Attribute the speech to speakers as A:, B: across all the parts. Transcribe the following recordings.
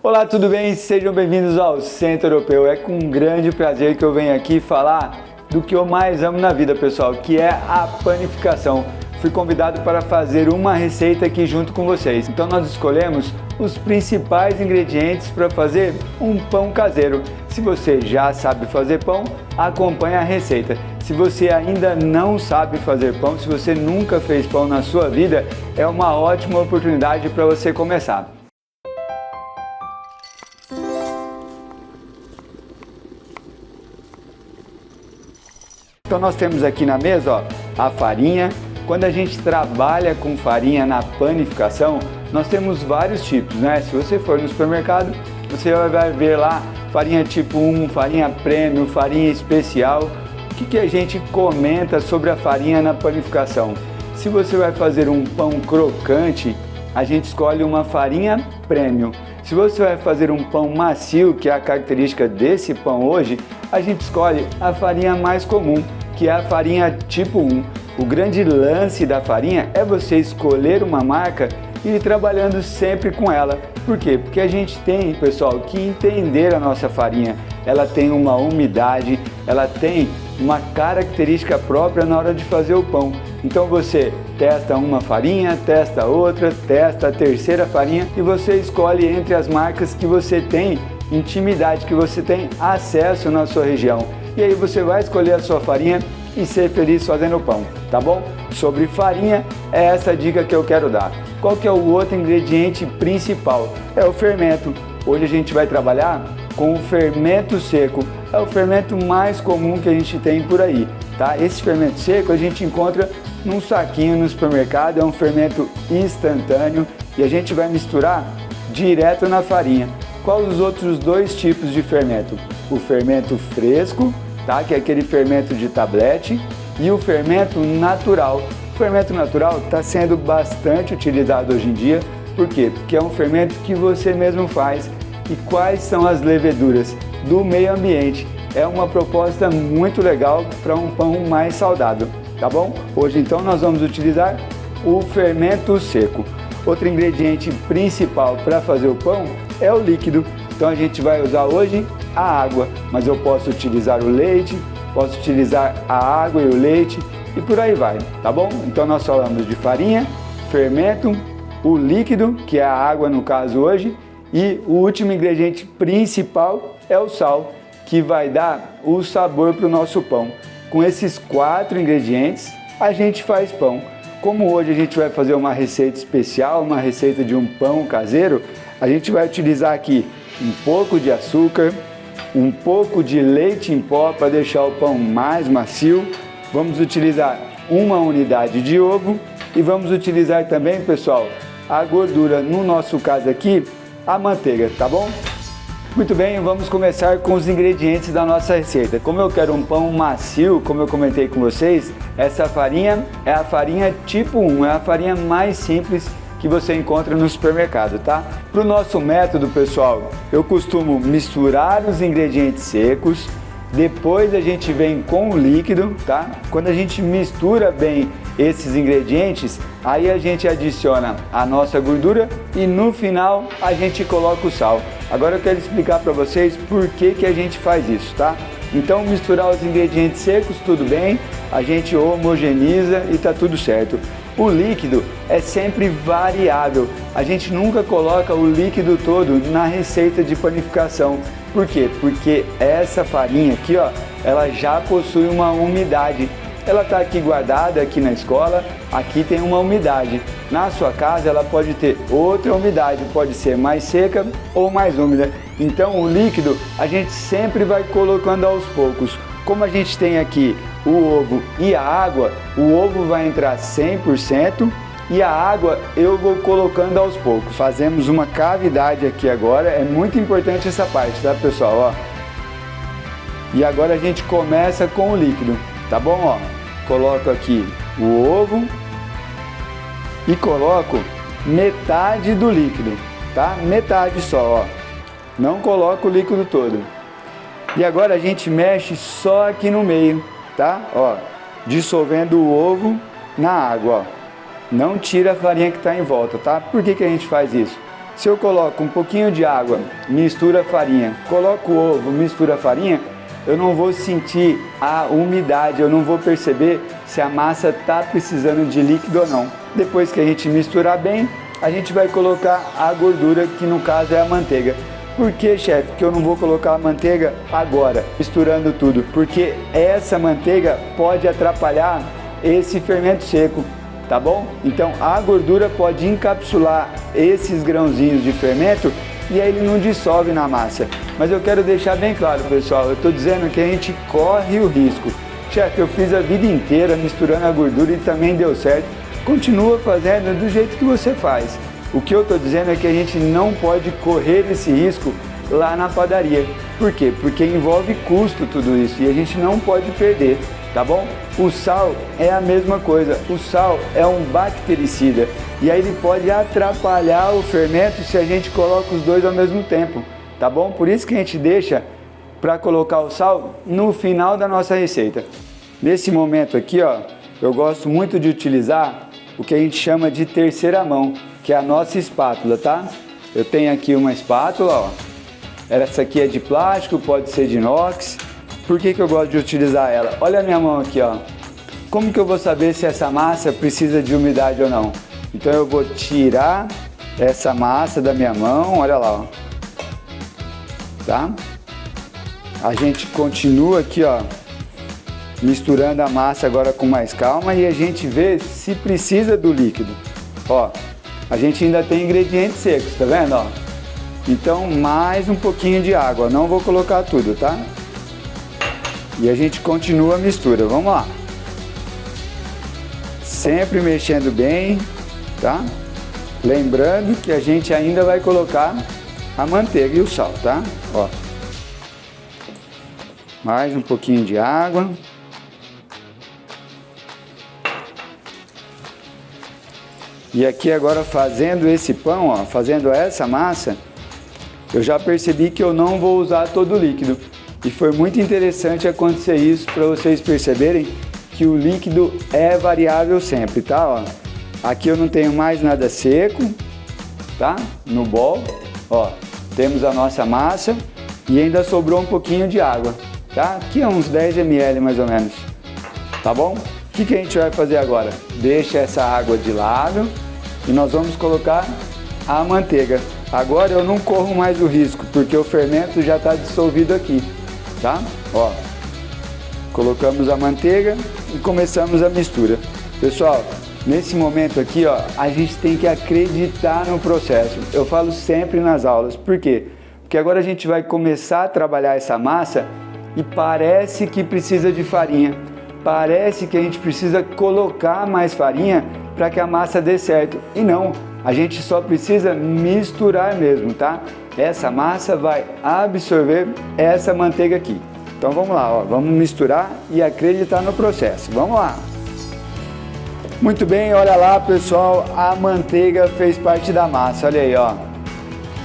A: Olá, tudo bem? Sejam bem-vindos ao Centro Europeu. É com grande prazer que eu venho aqui falar do que eu mais amo na vida, pessoal, que é a panificação. Fui convidado para fazer uma receita aqui junto com vocês. Então nós escolhemos os principais ingredientes para fazer um pão caseiro. Se você já sabe fazer pão, acompanhe a receita. Se você ainda não sabe fazer pão, se você nunca fez pão na sua vida, é uma ótima oportunidade para você começar. Então nós temos aqui na mesa, ó, a farinha. Quando a gente trabalha com farinha na panificação, nós temos vários tipos, né? Se você for no supermercado, você vai ver lá farinha tipo 1, farinha premium, farinha especial. O que a gente comenta sobre a farinha na panificação? Se você vai fazer um pão crocante, a gente escolhe uma farinha premium. Se você vai fazer um pão macio, que é a característica desse pão hoje, a gente escolhe a farinha mais comum, que é a farinha tipo 1. O grande lance da farinha é você escolher uma marca e ir trabalhando sempre com ela. Por quê? Porque a gente tem, pessoal, que entender a nossa farinha. Ela tem uma umidade, ela tem uma característica própria na hora de fazer o pão. Então você testa uma farinha, testa outra, testa a terceira farinha e você escolhe entre as marcas que você tem intimidade, que você tem acesso na sua região. E aí você vai escolher a sua farinha e ser feliz fazendo o pão, tá bom? Sobre farinha, é essa dica que eu quero dar. Qual que é o outro ingrediente principal? É o fermento. Hoje a gente vai trabalhar com o fermento seco. É o fermento mais comum que a gente tem por aí, tá? Esse fermento seco a gente encontra num saquinho no supermercado, é um fermento instantâneo e a gente vai misturar direto na farinha. Quais os outros dois tipos de fermento? O fermento fresco, tá? Que é aquele fermento de tablete, e o fermento natural. O fermento natural está sendo bastante utilizado hoje em dia. Por quê? Porque é um fermento que você mesmo faz. E quais são as leveduras? Do meio ambiente. É uma proposta muito legal para um pão mais saudável, tá bom? Hoje então nós vamos utilizar o fermento seco. Outro ingrediente principal para fazer o pão é o líquido. Então a gente vai usar hoje a água, mas eu posso utilizar o leite, posso utilizar a água e o leite e por aí vai, tá bom? Então nós falamos de farinha, fermento, o líquido, que é a água no caso hoje, e o último ingrediente principal é o sal, que vai dar o sabor para o nosso pão. Com esses 4 ingredientes a gente faz pão. Como hoje a gente vai fazer uma receita especial, uma receita de um pão caseiro, a gente vai utilizar aqui um pouco de açúcar, um pouco de leite em pó para deixar o pão mais macio. Vamos utilizar uma unidade de ovo e vamos utilizar também, pessoal, a gordura, no nosso caso aqui, a manteiga, tá bom? Muito bem, vamos começar com os ingredientes da nossa receita. Como eu quero um pão macio, como eu comentei com vocês, essa farinha é a farinha tipo 1, é a farinha mais simples que você encontra no supermercado, tá? Para o nosso método, pessoal, eu costumo misturar os ingredientes secos, depois a gente vem com o líquido, tá? Quando a gente mistura bem esses ingredientes, aí a gente adiciona a nossa gordura e no final a gente coloca o sal. Agora eu quero explicar para vocês por que a gente faz isso, tá? Então misturar os ingredientes secos, tudo bem, a gente homogeniza e tá tudo certo. O líquido é sempre variável, a gente nunca coloca o líquido todo na receita de panificação. Por quê? Porque essa farinha aqui, ó, ela já possui uma umidade. Ela está aqui guardada aqui na escola, aqui tem uma umidade. Na sua casa ela pode ter outra umidade, pode ser mais seca ou mais úmida. Então o líquido a gente sempre vai colocando aos poucos. Como a gente tem aqui o ovo e a água, o ovo vai entrar 100% e a água eu vou colocando aos poucos. Fazemos uma cavidade aqui agora, é muito importante essa parte, tá, pessoal? Ó. E agora a gente começa com o líquido, tá bom? Ó, coloco aqui o ovo e coloco metade do líquido, tá? Metade só, ó. Não coloco o líquido todo. E agora a gente mexe só aqui no meio, tá? Ó, dissolvendo o ovo na água, ó. Não tira a farinha que está em volta, tá? Por que a gente faz isso? Se eu coloco um pouquinho de água, mistura a farinha, coloco o ovo, mistura a farinha, eu não vou sentir a umidade, eu não vou perceber se a massa está precisando de líquido ou não. Depois que a gente misturar bem, a gente vai colocar a gordura, que no caso é a manteiga. Por que, chefe, que eu não vou colocar a manteiga agora, misturando tudo? Porque essa manteiga pode atrapalhar esse fermento seco, tá bom? Então a gordura pode encapsular esses grãozinhos de fermento e aí ele não dissolve na massa. Mas eu quero deixar bem claro, pessoal, eu estou dizendo que a gente corre o risco. Chefe, eu fiz a vida inteira misturando a gordura e também deu certo. Continua fazendo do jeito que você faz. O que eu estou dizendo é que a gente não pode correr esse risco lá na padaria. Por quê? Porque envolve custo tudo isso e a gente não pode perder, tá bom? O sal é a mesma coisa. O sal é um bactericida e aí ele pode atrapalhar o fermento se a gente coloca os dois ao mesmo tempo, tá bom? Por isso que a gente deixa para colocar o sal no final da nossa receita. Nesse momento aqui, ó, eu gosto muito de utilizar o que a gente chama de terceira mão, que é a nossa espátula, tá? Eu tenho aqui uma espátula, ó. Essa aqui é de plástico, pode ser de inox. Por que eu gosto de utilizar ela? Olha a minha mão aqui, ó. Como que eu vou saber se essa massa precisa de umidade ou não? Então eu vou tirar essa massa da minha mão, olha lá, ó. Tá? A gente continua aqui, ó, misturando a massa agora com mais calma e a gente vê se precisa do líquido. Ó, a gente ainda tem ingredientes secos, tá vendo, ó? Então mais um pouquinho de água, não vou colocar tudo, tá? E a gente continua a mistura, vamos lá. Sempre mexendo bem, tá? Lembrando que a gente ainda vai colocar a manteiga e o sal, tá? Ó. Mais um pouquinho de água. E aqui agora fazendo esse pão, ó, fazendo essa massa, eu já percebi que eu não vou usar todo o líquido. E foi muito interessante acontecer isso para vocês perceberem que o líquido é variável sempre, tá? Ó, aqui eu não tenho mais nada seco, tá? No bol, ó, temos a nossa massa e ainda sobrou um pouquinho de água, tá? Aqui é uns 10 ml mais ou menos, tá bom? O que a gente vai fazer agora? Deixa essa água de lado e nós vamos colocar a manteiga. Agora eu não corro mais o risco, porque o fermento já está dissolvido aqui, tá? Ó, colocamos a manteiga e começamos a mistura. Pessoal, nesse momento aqui, ó, a gente tem que acreditar no processo. Eu falo sempre nas aulas. Por quê? Porque agora a gente vai começar a trabalhar essa massa e parece que precisa de farinha. Parece que a gente precisa colocar mais farinha para que a massa dê certo. E não, a gente só precisa misturar mesmo, tá? Essa massa vai absorver essa manteiga aqui. Então vamos lá, ó, vamos misturar e acreditar no processo. Vamos lá! Muito bem, olha lá, pessoal, a manteiga fez parte da massa, olha aí, ó.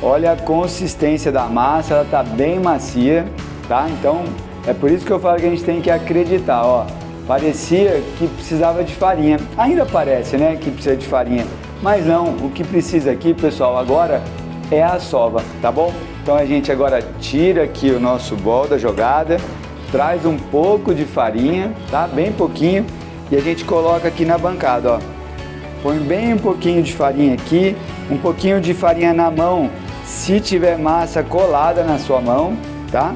A: Olha a consistência da massa, ela tá bem macia, tá? Então é por isso que eu falo que a gente tem que acreditar, ó. Parecia que precisava de farinha, ainda parece, né, que precisa de farinha, mas não, o que precisa aqui, pessoal, agora é a sova, tá bom? Então a gente agora tira aqui o nosso bol da jogada, traz um pouco de farinha, tá? Bem pouquinho, e a gente coloca aqui na bancada, ó. Põe bem um pouquinho de farinha aqui, um pouquinho de farinha na mão, se tiver massa colada na sua mão, tá?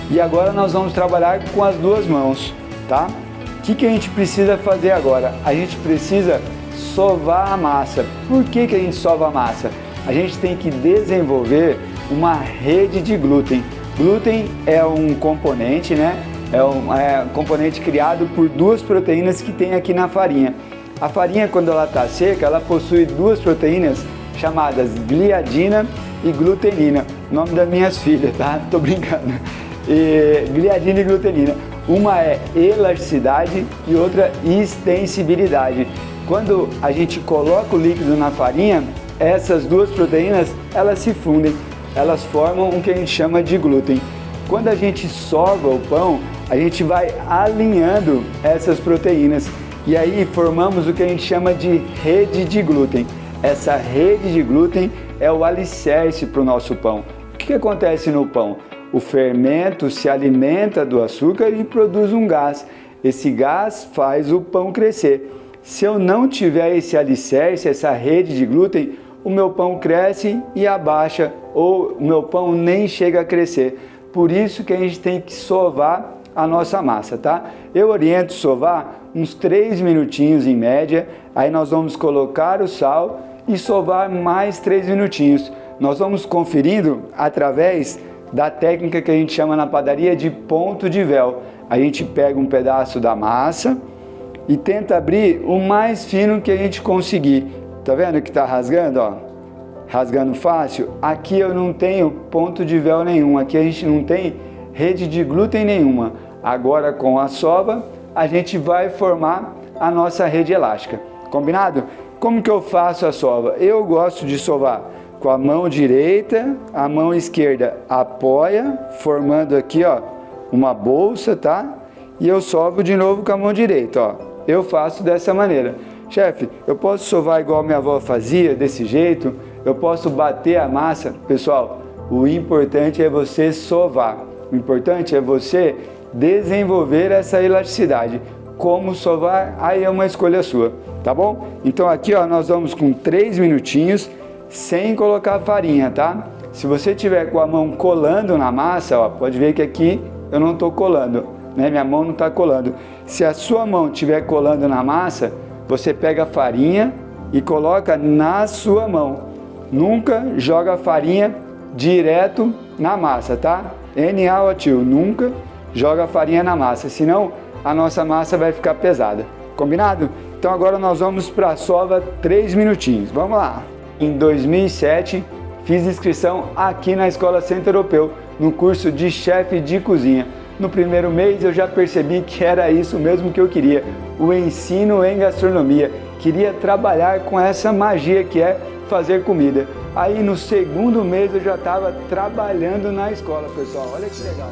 A: E agora nós vamos trabalhar com as duas mãos, tá? O que a gente precisa fazer agora? A gente precisa sovar a massa. Por que a gente sova a massa? A gente tem que desenvolver uma rede de glúten. Glúten é um componente, né? É um componente criado por duas proteínas que tem aqui na farinha. A farinha, quando ela está seca, ela possui duas proteínas chamadas gliadina e glutenina. O nome das minhas filhas, tá? Tô brincando. Gliadina e glutenina. Uma é elasticidade e outra extensibilidade. Quando a gente coloca o líquido na farinha, essas duas proteínas, elas se fundem, elas formam o que a gente chama de glúten. Quando a gente sova o pão, a gente vai alinhando essas proteínas e aí formamos o que a gente chama de rede de glúten. Essa rede de glúten é o alicerce para o nosso pão. O que acontece no pão? O fermento se alimenta do açúcar e produz um gás. Esse gás faz o pão crescer. Se eu não tiver esse alicerce, essa rede de glúten, o meu pão cresce e abaixa, ou o meu pão nem chega a crescer. Por isso que a gente tem que sovar a nossa massa, tá? Eu oriento sovar uns 3 minutinhos em média, aí nós vamos colocar o sal e sovar mais 3 minutinhos. Nós vamos conferindo através da técnica que a gente chama na padaria de ponto de véu. A gente pega um pedaço da massa e tenta abrir o mais fino que a gente conseguir. Tá vendo que tá rasgando, ó? Rasgando fácil. Aqui eu não tenho ponto de véu nenhum, aqui a gente não tem rede de glúten nenhuma. Agora com a sova, a gente vai formar a nossa rede elástica. Combinado? Como que eu faço a sova? Eu gosto de sovar com a mão direita, a mão esquerda apoia, formando aqui, ó, uma bolsa, tá? E eu sovo de novo com a mão direita, ó. Eu faço dessa maneira. Chefe, eu posso sovar igual minha avó fazia, desse jeito? Eu posso bater a massa? Pessoal, o importante é você sovar. O importante é você desenvolver essa elasticidade. Como sovar? Aí é uma escolha sua, tá bom? Então aqui, ó, nós vamos com 3 minutinhos sem colocar farinha, tá? Se você tiver com a mão colando na massa, ó, pode ver que aqui eu não estou colando, né? Minha mão não está colando. Se a sua mão estiver colando na massa, você pega a farinha e coloca na sua mão. Nunca joga a farinha direto na massa, tá? NaOH, nunca joga a farinha na massa, senão a nossa massa vai ficar pesada. Combinado? Então agora nós vamos para a sova 3 minutinhos. Vamos lá! Em 2007, fiz inscrição aqui na Escola Centro Europeu, no curso de chefe de cozinha. No primeiro mês eu já percebi que era isso mesmo que eu queria, o ensino em gastronomia. Queria trabalhar com essa magia que é fazer comida. Aí no segundo mês eu já estava trabalhando na escola, pessoal. Olha que legal!